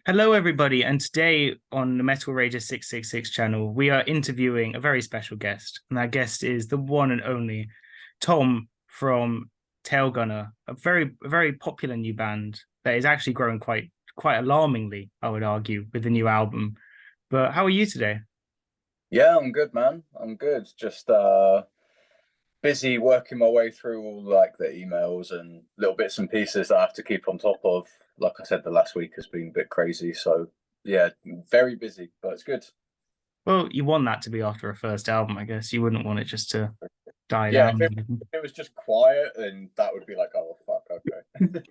Hello, everybody, and today on the MetalRager666 channel, we are interviewing a very special guest, and that guest is the one and only Tom from TAILGUNNER, a very popular new band that is actually growing quite alarmingly, I would argue, with the new album. But how are you today? Yeah, I'm good, man. I'm good. Just busy working my way through all like the emails and little bits and pieces that I have to keep on top of. Like I said, the last week has been a bit crazy. So yeah, very busy, but it's good. Well, you want that to be after a first album, I guess. You wouldn't want it just to die Yeah, down. if it was just quiet, then that would be like, oh fuck, okay.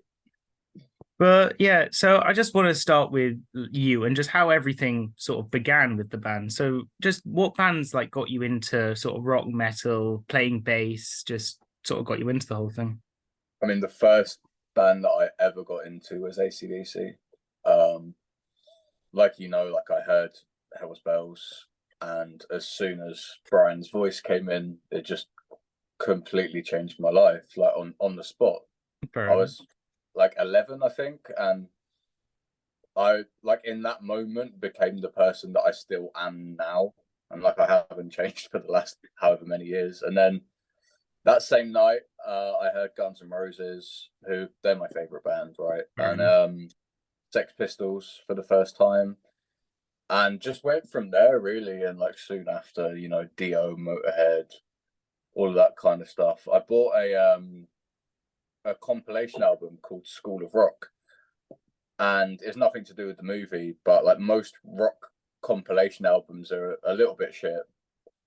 But yeah, so I just want to start with you and just how everything sort of began with the band. So just what bands like got you into sort of rock metal, playing bass, just sort of got you into the whole thing? I mean, the first band that I ever got into was AC/DC. Um, like I heard Hell's Bells, and as soon as Brian's voice came in, it just completely changed my life, like on the spot. Fair I enough. was like 11, I think, and I like in that moment became the person that I still am now, and like I haven't changed for the last however many years. And then that same night, I heard Guns N' Roses, who they're my favorite band, right? Fair And enough. Sex Pistols for the first time, and just went from there really. And like soon after, Dio, Motorhead, all of that kind of stuff. I bought a compilation album called School of Rock, and it's nothing to do with the movie, but like most rock compilation albums are a little bit shit.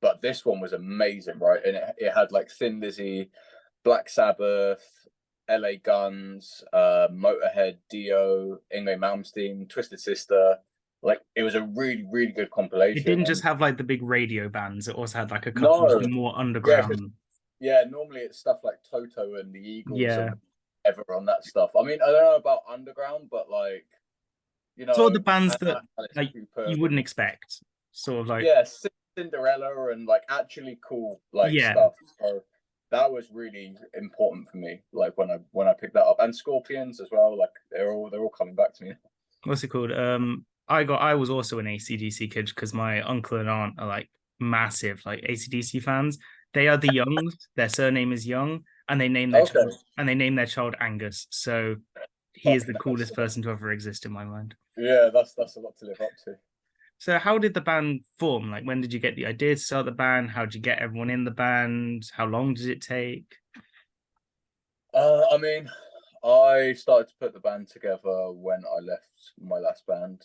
But this one was amazing, right? And it had like Thin Lizzy, Black Sabbath, LA Guns, Motorhead, Dio, Ingve Malmsteen, Twisted Sister. Like it was a really, really good It compilation. didn't just And have like the big radio bands, it also had like a couple of no, the more yeah, because underground. yeah, normally it's stuff like Toto and the Eagles Yeah. and ever on that stuff. I mean, I don't know about underground, but like Sort of the bands that Alice like Cooper you wouldn't and expect. Sort of like, yeah, Cinderella and like actually cool like yeah. stuff. So that was really important for me. Like when I picked that up, and Scorpions as well. Like they're all coming back to me. What's it called? I was also an ACDC kid because my uncle and aunt are like massive like ACDC fans. They are the Youngs. Their surname is Young, and Okay, they name their child Angus. So he is the coolest person to ever exist in my mind. yeah, that's a lot to live up to. So how did the band form? Like when did you get the idea to start the band? How did you get everyone in the band? How long did it take? I mean, I started to put the band together when I left my last band.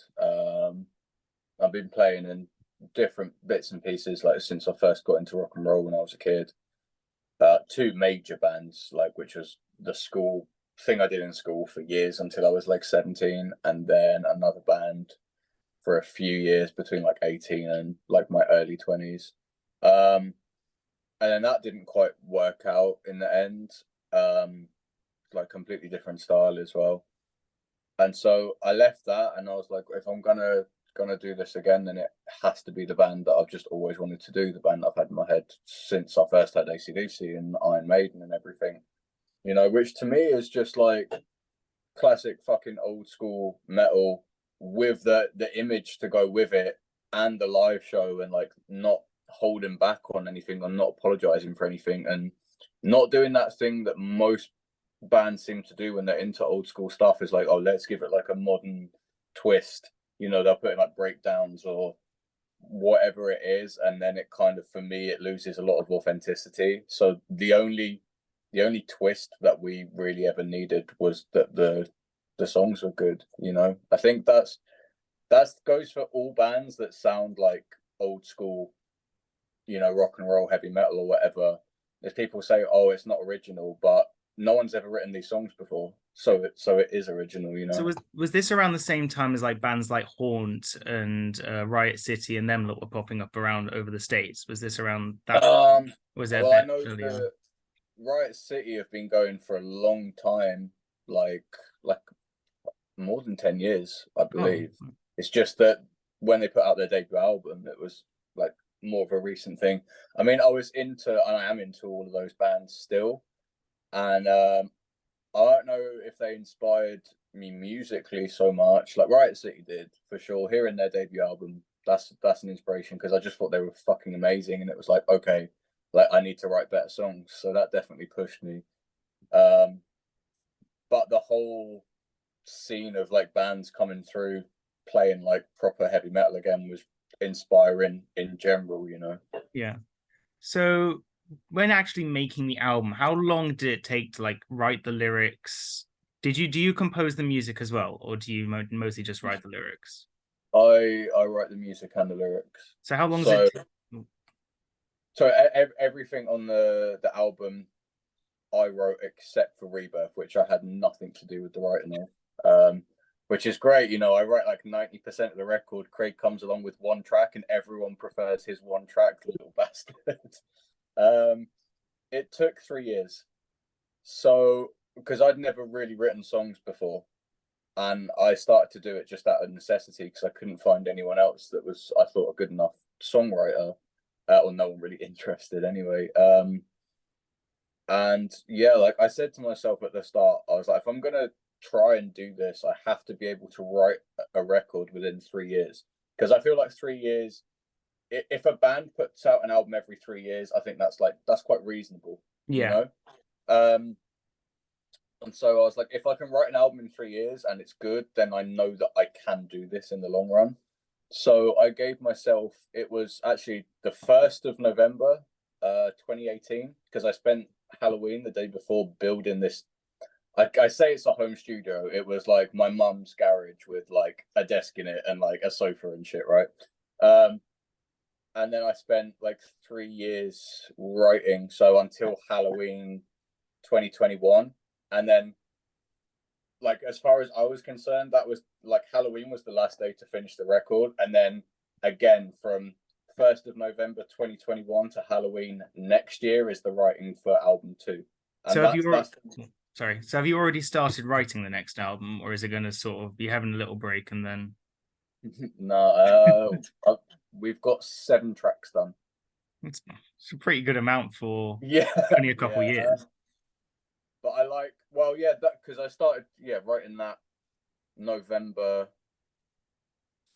I've been playing in different bits and pieces like since I first got into rock and roll when I was a kid. Two major bands, like which was the school thing I did in school for years until I was like 17, and then another band for a few years between like 18 and like my early 20s. Um, and then that didn't quite work out in the end. Um, like completely different style as well. And so I left that and I was like, if I'm gonna do this again, then it has to be the band that I've just always wanted to do, the band I've had in my head since I first had AC/DC and Iron Maiden and everything. Which to me is just like classic fucking old school metal with the image to go with it and the live show, and like not holding back on anything or not apologizing for anything, and not doing that thing that most bands seem to do when they're into old school stuff is like, oh, let's give it like a modern twist. They'll put in like breakdowns or whatever it is, and then it kind of, for me, it loses a lot of authenticity. So the only twist that we really ever needed was that the songs were good. I think that goes for all bands that sound like old school, rock and roll, heavy metal or whatever. If people say, oh, it's not original, but no one's ever written these songs before, so it is original. So was this around the same time as like bands like Haunt and Riot City and them that were popping up around over the states? Was this around that time? um Or was it a well, I bit know earlier? the Riot City have been going for a long time, like more than 10 years, I Oh, believe. It's just that when they put out their debut album, it was like more of a recent thing. I mean, and I am into all of those bands still. And I don't know if they inspired me musically so much. Like Riot City did, for sure. Hearing their debut album, that's an inspiration, because I just thought they were fucking amazing, and it was like, okay, like I need to write better songs. So that definitely pushed me. But the whole scene of like bands coming through playing like proper heavy metal again was inspiring in general, you know. Yeah. So when actually making the album, how long did it take to like write the lyrics? Do you compose the music as well, or do you mostly just write the lyrics? I write the music and the lyrics. So how long does So it everything on the album I wrote except for Rebirth, which I had nothing to do with the writing of. Which is great, you know. I write like 90% of the record. Craig comes along with one track, and everyone prefers his one track, little bastard. It took 3 years. So, because I'd never really written songs before, and I started to do it just out of necessity because I couldn't find anyone else that was, I thought, a good enough songwriter, or no one really interested anyway. And yeah, like I said to myself at the start, I was like, if I'm gonna try and do this, I have to be able to write a record within 3 years, because I feel like 3 years, if a band puts out an album every 3 years, I think that's quite reasonable, you Yeah. know. And so I was like, if I can write an album in 3 years and it's good, then I know that I can do this in the long run. So I gave myself, it was actually the 1st of November 2018, because I spent Halloween the day before building this. I say it's a home studio. It was like my mum's garage with like a desk in it and like a sofa and shit, right? And then I spent like 3 years writing, so until Halloween 2021. And then, like, as far as I was concerned, that was like Halloween was the last day to finish the record. And then again, from 1st of November 2021 to Halloween next year is the writing for album 2. And So have you that's sorry. So have you already started writing the next album, or is it going to sort of be having a little break and then? no, we've got 7 tracks done. It's a pretty good amount for Yeah, only a couple years. But I like, well, yeah, that because I started, writing that November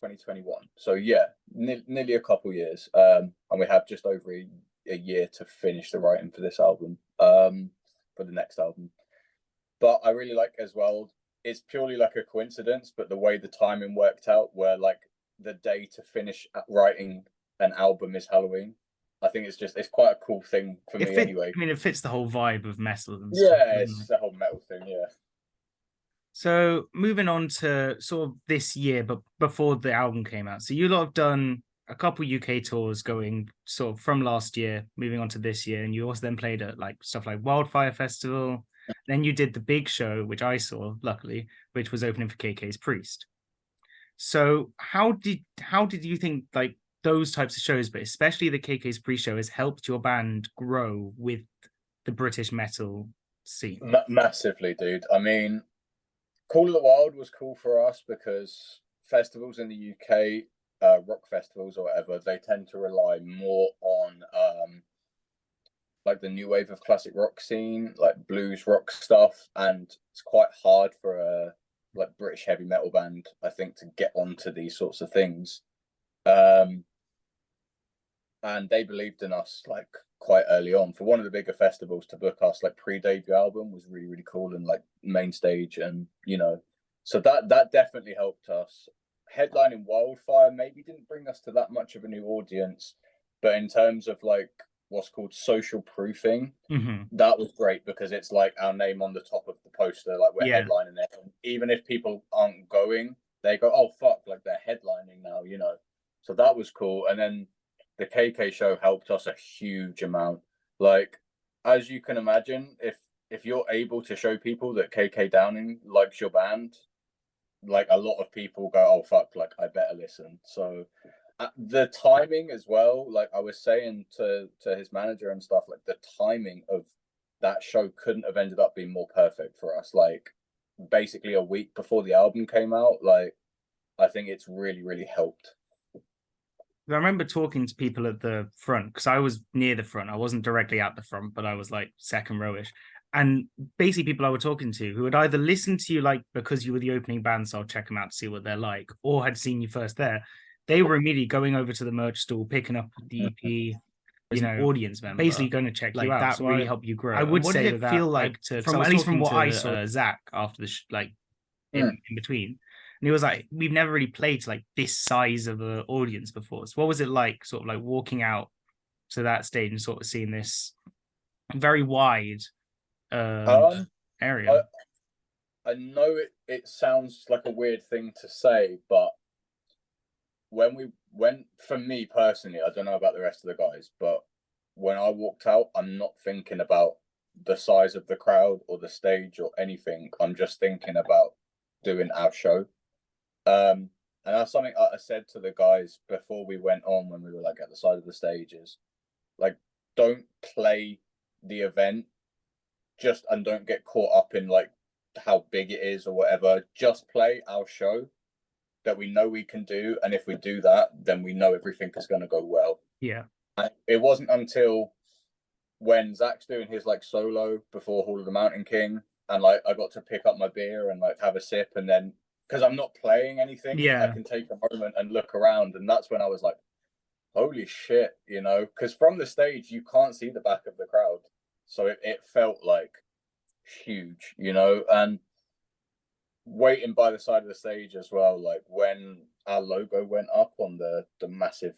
2021. So yeah, nearly a couple years. And we have just over a year to finish the writing for this album, for the next album. But I really like as well, it's purely like a coincidence, but the way the timing worked out, where like the day to finish writing an album is Halloween. I think it's quite a cool thing for me anyway. I mean, it fits the whole vibe of metal and stuff. Yeah, it's the whole metal thing, yeah. So moving on to sort of this year, but before the album came out. So you lot have done a couple UK tours going sort of from last year, moving on to this year. And you also then played at like stuff like Wildfire Festival. Then you did the big show, which I saw, luckily, which was opening for KK's Priest. So how did you think like those types of shows, but especially the KK's Priest show, has helped your band grow with the British metal scene? Massively, dude. I mean, Call of the Wild was cool for us because festivals in the UK, rock festivals or whatever, they tend to rely more on like the new wave of classic rock scene, like blues rock stuff, and it's quite hard for a like British heavy metal band, I think, to get onto these sorts of things. And they believed in us like quite early on. For one of the bigger festivals to book us like pre-debut album was really, really cool, and like main stage, and you know, so that definitely helped us. Headlining Wildfire maybe didn't bring us to that much of a new audience, but in terms of like what's called social proofing, that was great because it's like our name on the top of the poster, like we're headlining it. And even if people aren't going, they go, oh fuck, like they're headlining now, you know. So that was cool. And then the KK show helped us a huge amount. Like, as you can imagine, if you're able to show people that KK Downing likes your band, like a lot of people go, oh fuck, like I better listen. So the timing as well, like I was saying to his manager and stuff, like the timing of that show couldn't have ended up being more perfect for us. Like basically a week before the album came out, like I think it's really, really helped. I remember talking to people at the front because I was near the front. I wasn't directly at the front, but I was like second rowish. And basically people I were talking to who had either listened to you like because you were the opening band, so I'll check them out to see what they're like, or had seen you first there, they were immediately going over to the merch store, picking up the EP as an audience member, basically going to check you out. that So really helped you grow. I would what say did it that feel like like from I was at least from talking what I to, saw Zach after the like in between, and he was like, we've never really played to like this size of an audience before. So what was it like, sort of like walking out to that stage and sort of seeing this very wide area? I know it sounds like a weird thing to say, but for me personally, I don't know about the rest of the guys, but when I walked out, I'm not thinking about the size of the crowd or the stage or anything. I'm just thinking about doing our show. And that's something I said to the guys before we went on when we were like at the side of the stages. Like, don't play the event and don't get caught up in like how big it is or whatever. Just play our show that we know we can do, and if we do that, then we know everything is going to go well. Yeah. And it wasn't until when Zach's doing his like solo before Hall of the Mountain King, and like I got to pick up my beer and like have a sip, and then because I'm not playing anything, I can take a moment and look around, and that's when I was like, holy shit, you know, because from the stage you can't see the back of the crowd, so it felt like huge, you know. And waiting by the side of the stage as well, like when our logo went up on the massive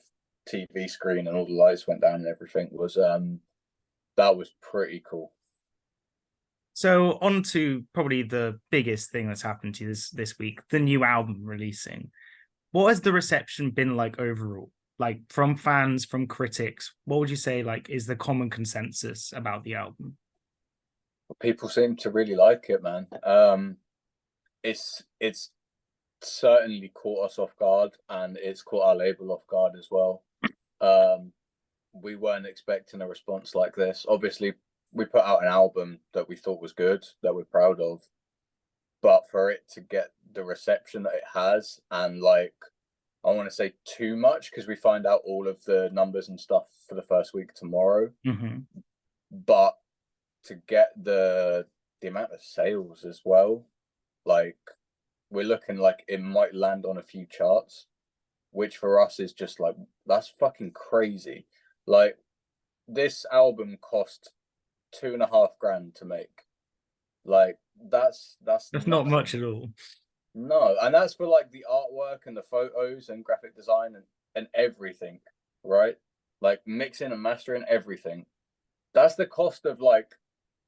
TV screen and all the lights went down and everything, was that was pretty cool. So on to probably the biggest thing that's happened to you this week, the new album releasing. What has the reception been like overall? Like from fans, from critics, what would you say like is the common consensus about the album? People seem to really like it, man. It's certainly caught us off guard, and it's caught our label off guard as well. We weren't expecting a response like this. Obviously, we put out an album that we thought was good, that we're proud of, but for it to get the reception that it has, and like, I want to say too much because we find out all of the numbers and stuff for the first week tomorrow. But to get the amount of sales as well, like, we're looking like it might land on a few charts, which for us is just like, that's fucking crazy. Like, this album cost $2,500 to make. Like, that's not much at all. No, and that's for like the artwork and the photos and graphic design and everything, right? Like mixing and mastering everything. That's the cost of like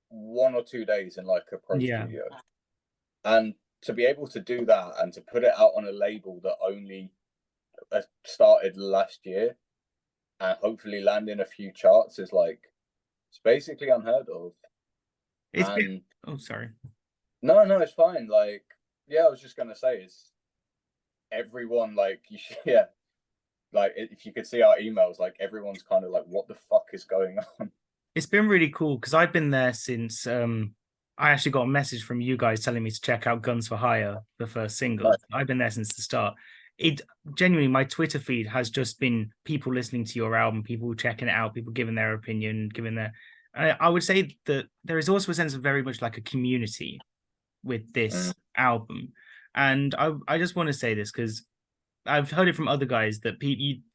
1 or 2 days in like a pro studio. And to be able to do that and to put it out on a label that only started last year and hopefully land in a few charts is like, it's basically unheard of. Oh, sorry. No, it's fine. Like, yeah, I was just gonna say is everyone like like if you could see our emails, like everyone's kind of like, what the fuck is going on? It's been really cool because I've been there since I actually got a message from you guys telling me to check out Guns for Hire, the first single. Nice. I've been there since the start. It genuinely, my Twitter feed has just been people listening to your album, people checking it out, people giving their opinion, giving their. I would say that there is also a sense of very much like a community with this album, and I just want to say this because I've heard it from other guys that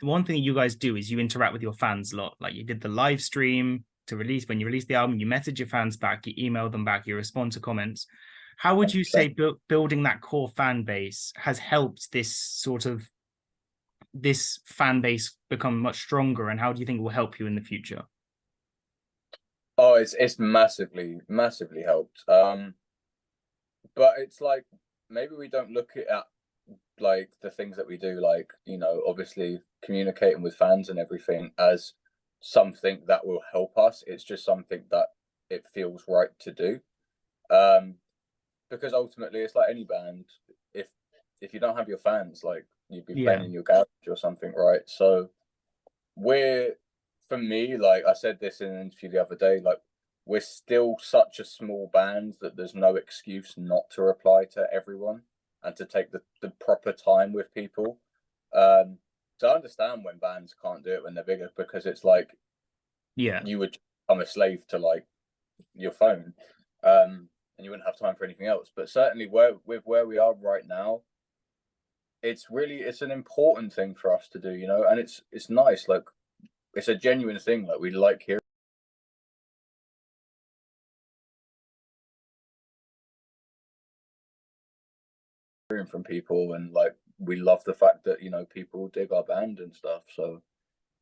one thing you guys do is you interact with your fans a lot. Like you did the live stream to release when you release the album, you message your fans back, you email them back, you respond to comments. How would you say building that core fan base has helped this fan base become much stronger, and how do you think it will help you in the future? Oh, it's massively helped. But it's like maybe we don't look at like the things that we do, like, you know, obviously communicating with fans and everything as something that will help us. It's just something that it feels right to do. Because ultimately it's like any band, if you don't have your fans, like you'd be playing in your garage or something, right? So for me, like I said this in an interview the other day, like we're still such a small band that there's no excuse not to reply to everyone and to take the proper time with people. So I understand when bands can't do it when they're bigger, because it's like, you would become a slave to like your phone. and you wouldn't have time for anything else. But certainly where we are right now, it's an important thing for us to do, you know, and it's nice. Like, it's a genuine thing. Like, we like hearing from people, and like, we love the fact that, you know, people dig our band and stuff. So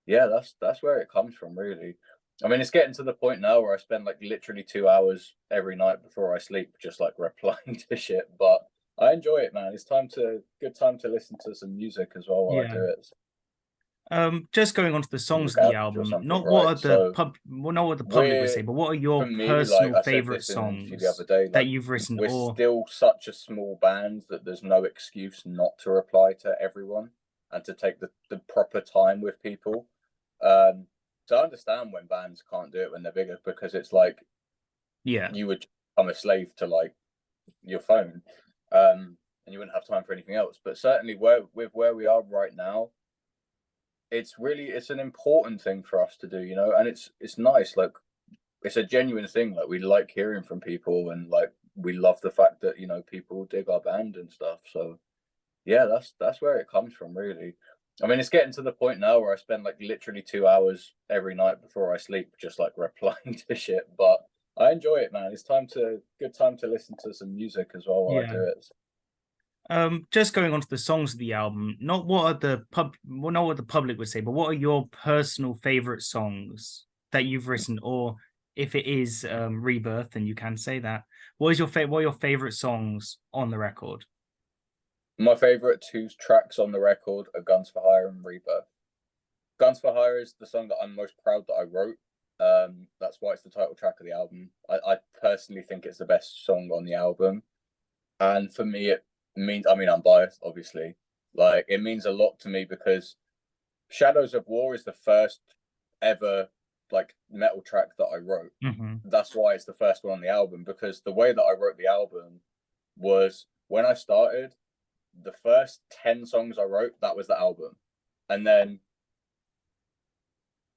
yeah, that's where it comes from, really. I mean, it's getting to the point now where I spend like literally 2 hours every night before I sleep just like replying to shit, but I enjoy it, man. It's good time to listen to some music as well while I do it. Just going on to the songs of the album, not what are the not what the public would say, but what are For your me, like personal I said favorite this in an interview the songs other day, that like, you've written? we're Or still such a small band that there's no excuse not to reply to everyone and to take the proper time with people. So I understand when bands can't do it when they're bigger, because it's like, yeah, you would become a slave to like your phone, and you wouldn't have time for anything else. But certainly where we are right now, it's an important thing for us to do, you know, and it's nice. Like, it's a genuine thing. Like, we like hearing from people, and like, we love the fact that, you know, people dig our band and stuff. So yeah, that's where it comes from, really. I mean, it's getting to the point now where I spend like literally 2 hours every night before I sleep just like replying to shit, but I enjoy it, man. It's good time to listen to some music as well while I do it. just going on to the songs of the album, not what the public would say, but what are your personal favorite songs that you've written? Or if it is Rebirth, then you can say that. What are your favorite songs on the record? My favorite two tracks on the record are Guns for Hire and Rebirth. Guns for Hire is the song that I'm most proud that I wrote. That's why it's the title track of the album. I personally think it's the best song on the album, and for me, it means, I mean, I'm biased, obviously. Like, it means a lot to me because Shadows of War is the first ever like metal track that I wrote. That's why it's the first one on the album, because the way that I wrote the album was, when I started, the first 10 songs I wrote, that was the album. And then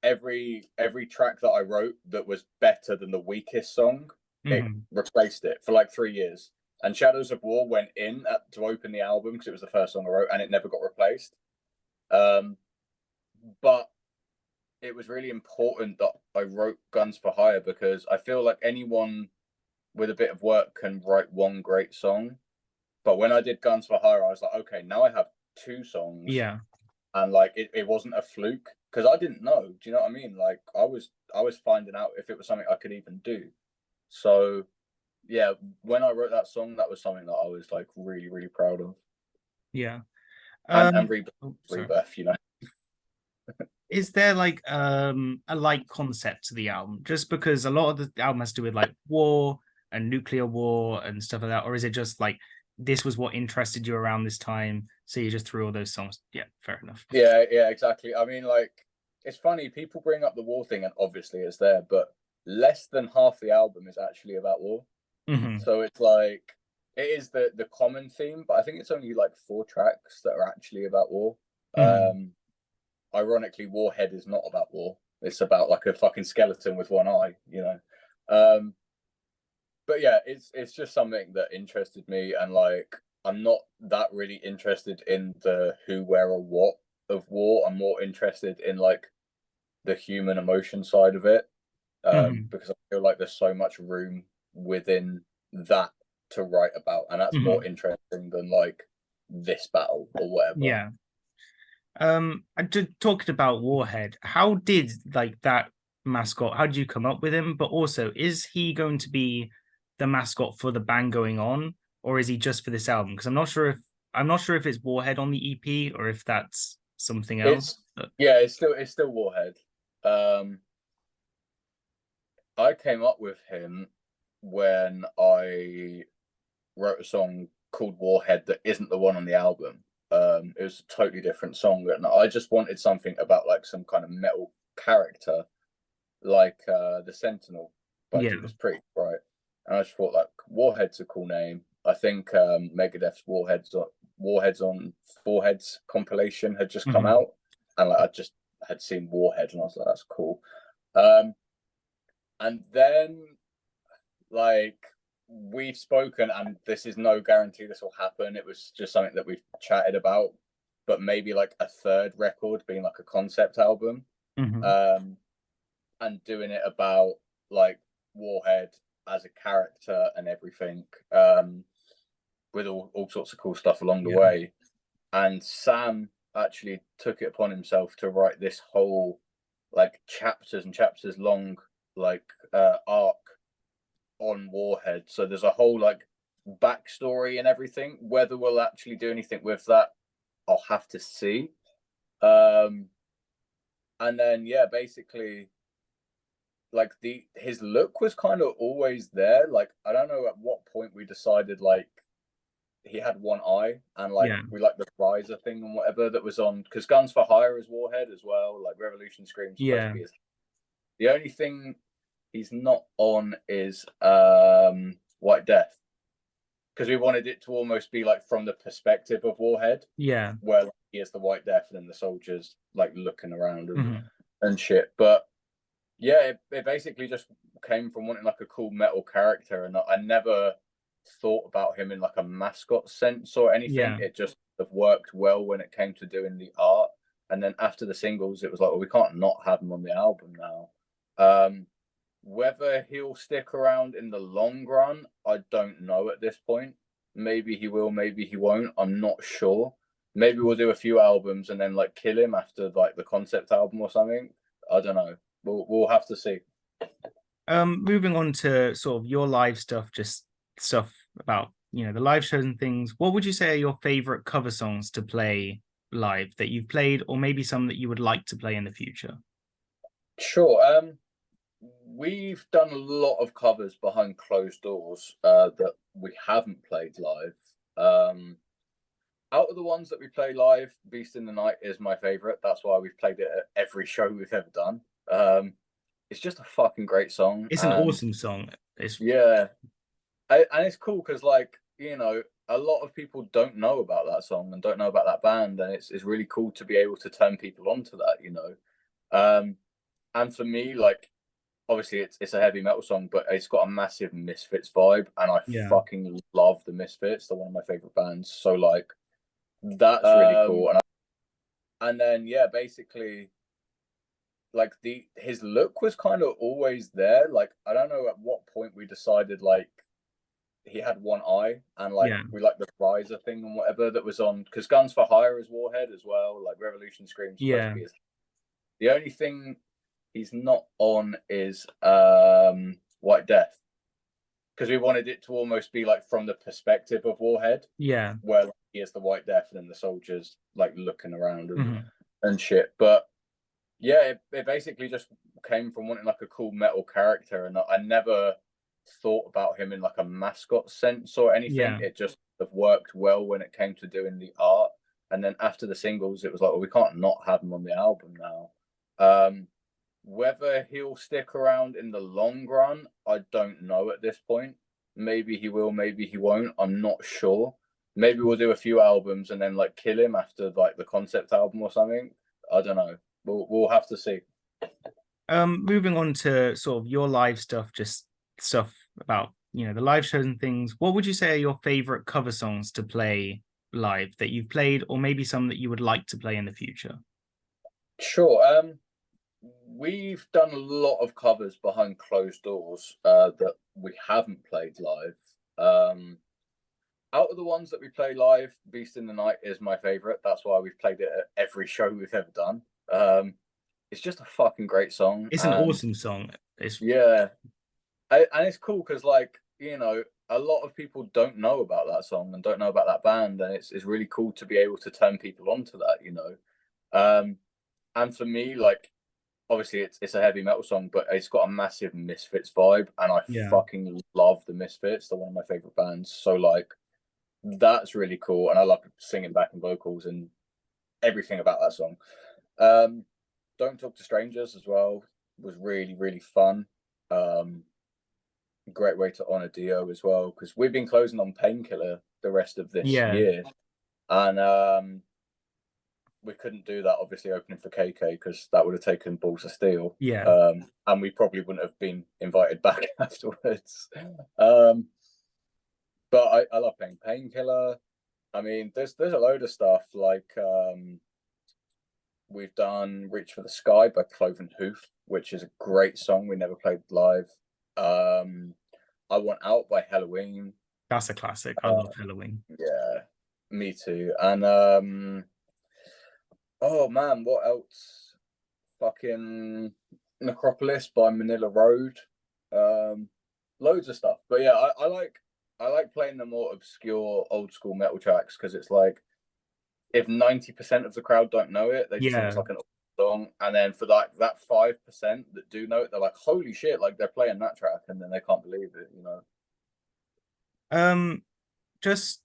every track that I wrote that was better than the weakest song, it replaced it for like 3 years. And Shadows of War went in to open the album because it was the first song I wrote, and it never got replaced. But it was really important that I wrote Guns for Hire, because I feel like anyone with a bit of work can write one great song. But when I did Guns for Hire, I was like, okay, now I have 2 songs. Yeah. And like, it wasn't a fluke, because I didn't know. Do you know what I mean? Like, I was finding out if it was something I could even do. So yeah, when I wrote that song, that was something that I was like really, really proud of. Yeah. And Rebirth, you know. Is there like a like concept to the album? Just because a lot of the album has to do with like war and nuclear war and stuff like that, or is it just like this was what interested you around this time, so you just threw all those songs? Yeah, fair enough. Yeah, exactly. I mean, like, it's funny, people bring up the war thing, and obviously it's there, but less than half the album is actually about war. So it's like, it is the common theme, but I think it's only like 4 tracks that are actually about war. Ironically, Warhead is not about war. It's about like a fucking skeleton with one eye, you know. But yeah, it's just something that interested me, and like, I'm not that really interested in the who, where, or what of war. I'm more interested in like the human emotion side of it, because I feel like there's so much room within that to write about, and that's more interesting than like this battle or whatever. Yeah. I just talking about Warhead, how did like that mascot, how did you come up with him? But also, is he going to be the mascot for the band going on, or is he just for this album? Because I'm not sure if it's Warhead on the EP or if that's something else. It's still Warhead. I came up with him when I wrote a song called Warhead that isn't the one on the album. It was a totally different song, and I just wanted something about like some kind of metal character, like the Sentinel by Judas Priest, right? And I just thought like Warhead's a cool name. I think Megadeth's Warheads on Foreheads compilation had just come out, and like, I just had seen Warhead, and I was like, that's cool. And then like we've spoken, and this is no guarantee this will happen. It was just something that we've chatted about, but maybe like a third record being like a concept album, and doing it about like Warhead as a character and everything, with all sorts of cool stuff along the way. And Sam actually took it upon himself to write this whole like chapters and chapters long like arc on Warhead. So there's a whole like backstory and everything. Whether we'll actually do anything with that, I'll have to see. And then yeah, basically like his look was kind of always there. Like I don't know at what point we decided like he had one eye, and like we like the riser thing and whatever that was on, because Guns for Hire is Warhead as well. Like Revolution Scream's supposed to be the only thing he's not on is White Death, because we wanted it to almost be like from the perspective of Warhead, where like, he is the White Death and then the soldiers like looking around and shit. But yeah, it basically just came from wanting like a cool metal character, and I never thought about him in like a mascot sense or anything. It just have worked well when it came to doing the art. And then after the singles, it was like, well, we can't not have him on the album now. Whether he'll stick around in the long run, I don't know at this point. Maybe he will, maybe he won't. I'm not sure. Maybe we'll do a few albums and then like kill him after like the concept album or something. I don't know. We'll have to see. Moving on to sort of your live stuff, just stuff about the live shows and things. What would you say are your favorite cover songs to play live that you've played, or maybe some that you would like to play in the future? Sure. We've done a lot of covers behind closed doors that we haven't played live. Out of the ones that we play live, Beast in the Night is my favorite. That's why we've played it at every show we've ever done. It's just a fucking great song. It's an awesome song. Yeah. And it's cool because like, a lot of people don't know about that song and don't know about that band, and it's really cool to be able to turn people onto that, and for me, like, obviously it's a heavy metal song, but it's got a massive Misfits vibe, and I fucking love the Misfits. They're one of my favorite bands, so like that's really cool. And then yeah, basically like his look was kind of always there. Like I don't know at what point we decided like he had one eye, and like we like the riser thing and whatever that was on, because Guns for Hire is Warhead as well. Like Revolution Scream's supposed to be the only thing he's not on is White Death, because we wanted it to almost be like from the perspective of Warhead, where like, he is the White Death and then the soldiers like looking around and shit. But yeah, it basically just came from wanting like a cool metal character, and I never thought about him in like a mascot sense or anything. It just have worked well when it came to doing the art. And then after the singles, it was like, well, we can't not have him on the album now. Whether he'll stick around in the long run, I don't know at this point. Maybe he will, maybe he won't. I'm not sure. Maybe we'll do a few albums and then like kill him after like the concept album or something. I don't know. We'll have to see. Moving on to sort of your live stuff, just stuff about the live shows and things. What would you say are your favorite cover songs to play live that you've played, or maybe some that you would like to play in the future? Sure. We've done a lot of covers behind closed doors that we haven't played live. Out of the ones that we play live, Beast in the Night is my favorite. That's why we've played it at every show we've ever done. It's just a fucking great song. It's an awesome song. And it's cool because like, a lot of people don't know about that song and don't know about that band, and it's really cool to be able to turn people onto that, and for me, like, obviously it's a heavy metal song, but it's got a massive Misfits vibe, and I fucking love the Misfits. They're one of my favorite bands, so like that's really cool, and I love singing backing vocals and everything about that song. Don't Talk to Strangers as well was really, really fun. Great way to honor Dio as well, because we've been closing on Painkiller the rest of this year, and we couldn't do that obviously opening for KK because that would have taken balls of steel. Yeah. And we probably wouldn't have been invited back afterwards. But I love playing Painkiller. I mean, there's a load of stuff like we've done Reach for the Sky by Cloven Hoof, which is a great song we never played live. I Want Out by Halloween. That's a classic. I love Halloween. Yeah, me too. And oh man, what else? Fucking Necropolis by Manila Road. Loads of stuff. But yeah, I like playing the more obscure old school metal tracks because it's like if 90% of the crowd don't know it, they just think it's like an old song. And then for that 5% that do know it, they're like, holy shit, like they're playing that track and then they can't believe it, you know. Just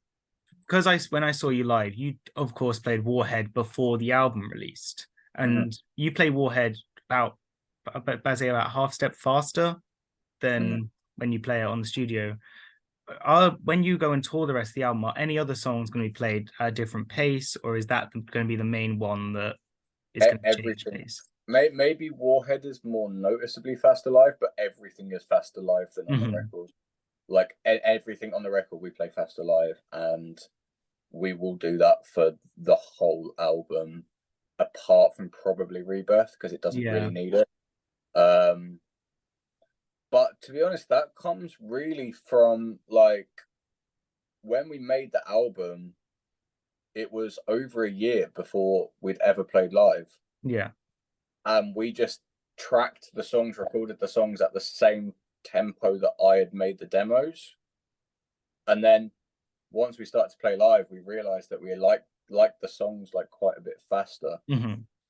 because when I saw you live, you of course played Warhead before the album released. And you play Warhead about half step faster than when you play it on the studio. When you go and tour the rest of the album, are any other songs going to be played at a different pace, or is that going to be the main one that is going to change pace? Maybe Warhead is more noticeably faster live, but everything is faster live than on the record. Like everything on the record, we play faster live, and we will do that for the whole album, apart from probably Rebirth because it doesn't really need it. But to be honest, that comes really from like when we made the album, it was over a year before we'd ever played live. Yeah. And we just tracked the songs, recorded the songs at the same tempo that I had made the demos. And then once we started to play live, we realized that we liked the songs like quite a bit faster.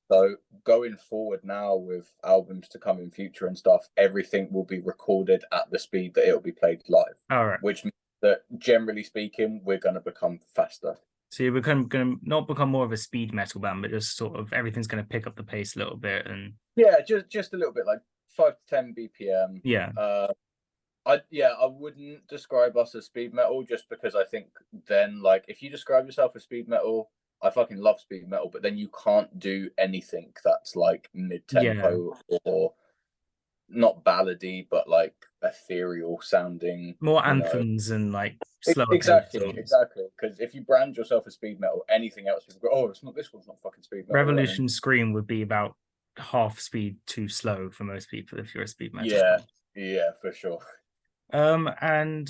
So going forward now with albums to come in future and stuff, everything will be recorded at the speed that it'll be played live. All right. Which means that generally speaking, we're going to become faster. So you're going to not become more of a speed metal band, but just sort of everything's going to pick up the pace a little bit. And yeah, just a little bit, like 5 to 10 BPM. Yeah. I wouldn't describe us as speed metal just because I think then like if you describe yourself as speed metal, I fucking love speed metal, but then you can't do anything that's like mid-tempo or not ballady, but like ethereal sounding, more anthems and like slower exactly. Because if you brand yourself as speed metal, anything else people go, oh, it's not, this one's not fucking speed metal. Revolution Scream would be about half speed too slow for most people if you're a speed metal. Yeah, for sure. And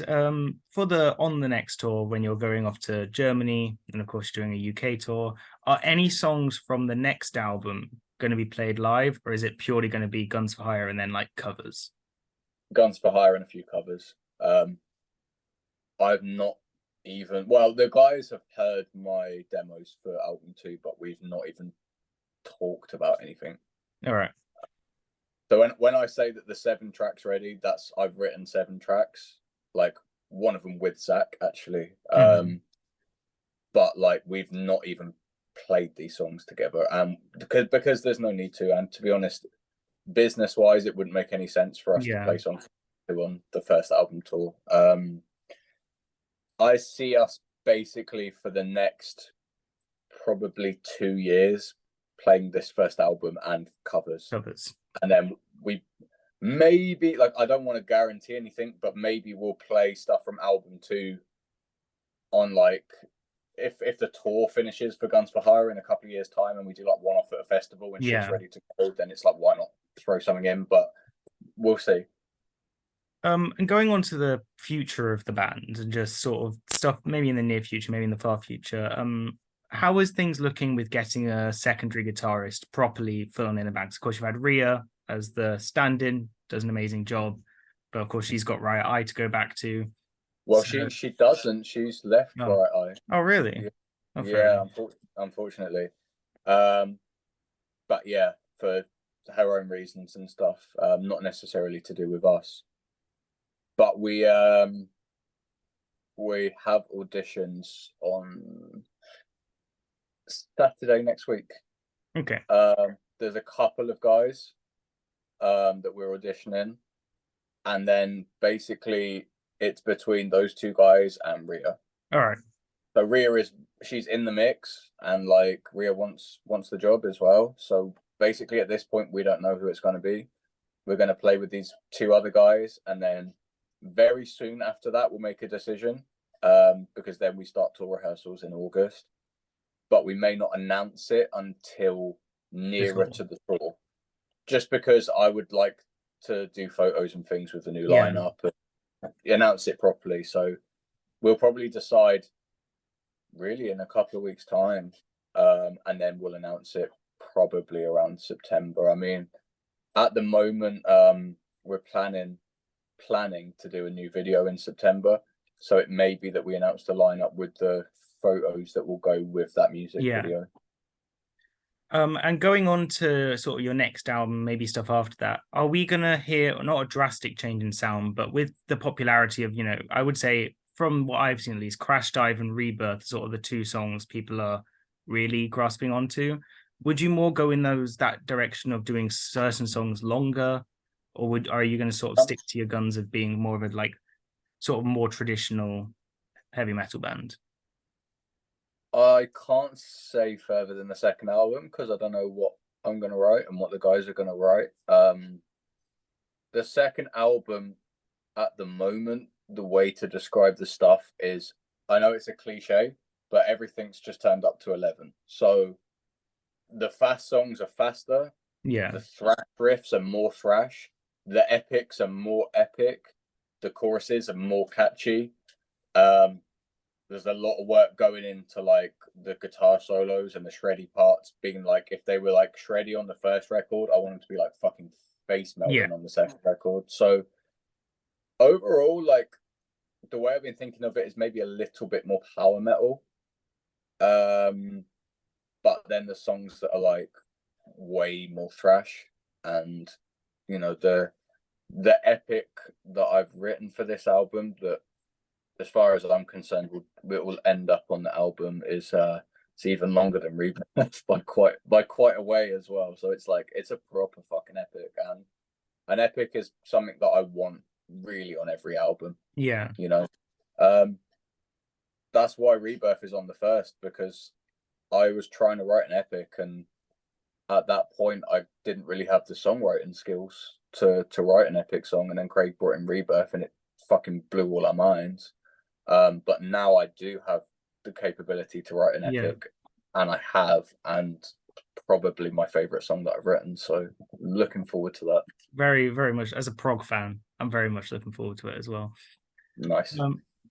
for on the next tour, when you're going off to Germany, and of course you're doing a UK tour, are any songs from the next album going to be played live, or is it purely going to be Guns for Hire and then like covers? Guns for Hire and a few covers. I've not even, well, the guys have heard my demos for album 2, but we've not even talked about anything. All right. So when I say that the 7 tracks ready, that's I've written 7 tracks, like one of them with Zach actually. But like we've not even played these songs together, and because there's no need to. And to be honest, business wise, it wouldn't make any sense for us to play songs on the first album tour. I see us basically for the next probably 2 years playing this first album and covers. And then we maybe, like, I don't want to guarantee anything, but maybe we'll play stuff from album 2 on, like, if the tour finishes for Guns for Hire in a couple of years' time and we do like one off at a festival and shit's ready to go, then it's like, why not throw something in? But we'll see. And going on to the future of the band and just sort of stuff, maybe in the near future, maybe in the far future, how is things looking with getting a secondary guitarist properly filling in the band? Of course, you've had Rhea as the stand-in, does an amazing job, but of course she's got Riot Eye to go back to. Well, so... she doesn't. She's left Riot Eye. Oh, really? Yeah, unfortunately. But yeah, for her own reasons and stuff, not necessarily to do with us. But we have auditions on Saturday next week. Okay. There's a couple of guys that we're auditioning, and then basically it's between those 2 guys and Rhea. All right. So Rhea she's in the mix, and like Ria wants the job as well. So basically, at this point, we don't know who it's going to be. We're going to play with these 2 other guys, and then very soon after that, we'll make a decision. Because then we start tour rehearsals in August, but we may not announce it until nearer to the tour, just because I would like to do photos and things with the new lineup and announce it properly. So we'll probably decide really in a couple of weeks' time, and then we'll announce it probably around September. I mean, at the moment, we're planning to do a new video in September. So it may be that we announce the lineup with the photos that will go with that music video. And going on to sort of your next album, maybe stuff after that, are we gonna hear not a drastic change in sound, but with the popularity of, I would say from what I've seen at least, Crash Dive and Rebirth, sort of the 2 songs people are really grasping onto. Would you more go in that direction of doing certain songs longer, or are you going to sort of stick to your guns of being more of a like sort of more traditional heavy metal band? I can't say further than the second album because I don't know what I'm going to write and what the guys are going to write. The second album, at the moment, the way to describe the stuff is, I know it's a cliche, but everything's just turned up to 11. So the fast songs are faster. Yeah. The thrash riffs are more thrash. The epics are more epic. The choruses are more catchy. There's a lot of work going into like the guitar solos and the shreddy parts being like, if they were like shreddy on the first record, I want them to be like fucking face melting on the second record. So overall, like the way I've been thinking of it is maybe a little bit more power metal. But then the songs that are like way more thrash, and the epic that I've written for this album, that as far as I'm concerned will end up on the album, is it's even longer than Rebirth by quite a way as well. So it's like it's a proper fucking epic, and an epic is something that I want really on every album. That's why Rebirth is on the first, because I was trying to write an epic, and at that point I didn't really have the songwriting skills to write an epic song, and then Craig brought in Rebirth and it fucking blew all our minds. But now I do have the capability to write an epic, and I have, and probably my favorite song that I've written. So looking forward to that. Very, very much. As a prog fan, I'm very much looking forward to it as well. Nice.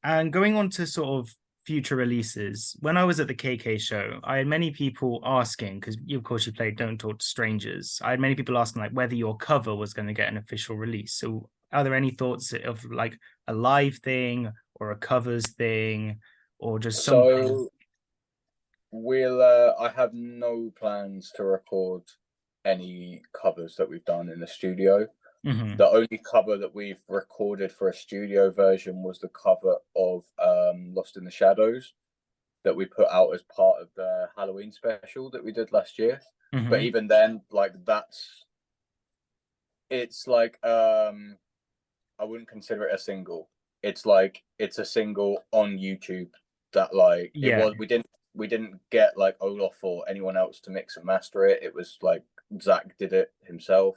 And going on to sort of future releases, when I was at the KK show, I had many people asking, because of course you played Don't Talk to Strangers, I had many people asking like whether your cover was going to get an official release. So are there any thoughts of like a live thing or a covers thing, or just something? I have no plans to record any covers that we've done in the studio. The only cover that we've recorded for a studio version was the cover of Lost in the Shadows that we put out as part of the Halloween special that we did last year. But even then, like it's like I wouldn't consider it a single. It's like it's a single on YouTube that like we didn't get like Olaf or anyone else to mix and master it. It was like Zach did it himself.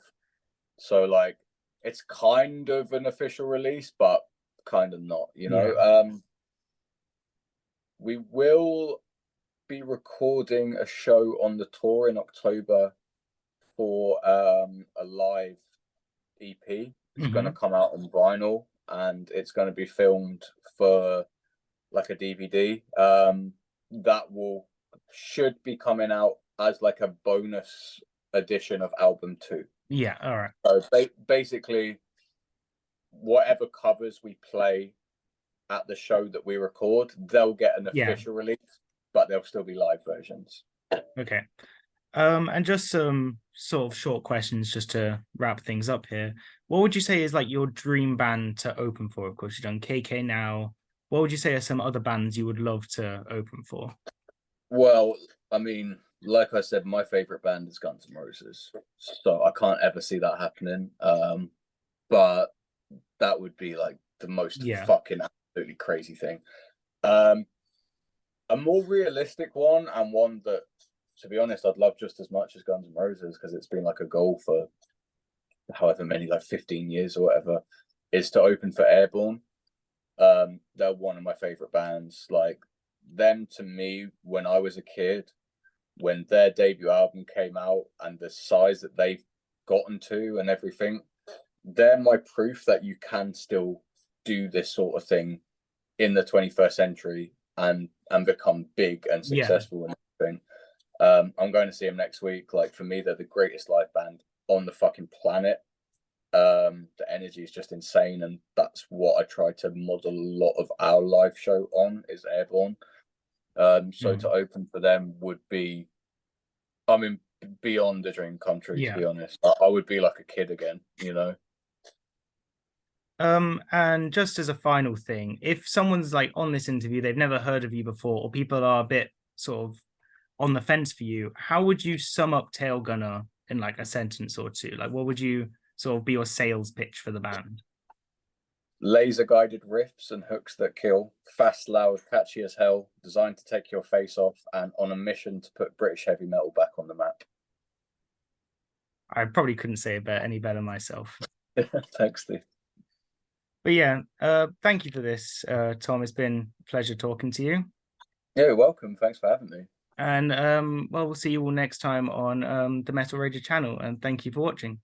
So like it's kind of an official release, but kind of not, we will be recording a show on the tour in October for a live EP. It's going to come out on vinyl, and it's going to be filmed for like a DVD. That should be coming out as like a bonus edition of album 2. Yeah, all right. So basically, whatever covers we play at the show that we record, they'll get an official release, but they'll still be live versions. Okay. And just some sort of short questions just to wrap things up here. What would you say is like your dream band to open for? Of course, you've done KK now. What would you say are some other bands you would love to open for? Well, I mean, like I said, my favorite band is Guns N' Roses, so I can't ever see that happening. But that would be like the most fucking absolutely crazy thing. a more realistic one, and one that, to be honest, I'd love just as much as Guns N' Roses, because it's been like a goal for however many, like 15 years or whatever, is to open for Airborne. They're one of my favorite bands. Like, them, to me, when I was a kid, when their debut album came out and the size that they've gotten to and everything, they're my proof that you can still do this sort of thing in the 21st century and become big and successful and everything. I'm going to see them next week. Like, for me, they're the greatest live band on the fucking planet. The energy is just insane, and that's what I try to model a lot of our live show on, is Airborne. So to open for them would be, I mean, beyond a dream come true, to be honest. I would be like a kid again, you know. And just as a final thing, if someone's like on this interview, they've never heard of you before, or people are a bit sort of on the fence for you, how would you sum up Tailgunner in like a sentence or two? Like, what would you sort of be your sales pitch for the band? Laser guided riffs and hooks that kill, fast, loud, catchy as hell, designed to take your face off, and on a mission to put British heavy metal back on the map. I probably couldn't say it any better myself. Thanks, Steve. But yeah, thank you for this, Tom. It's been a pleasure talking to you. Yeah, you're welcome. Thanks for having me. And well, we'll see you all next time on the Metal Rager channel. And thank you for watching.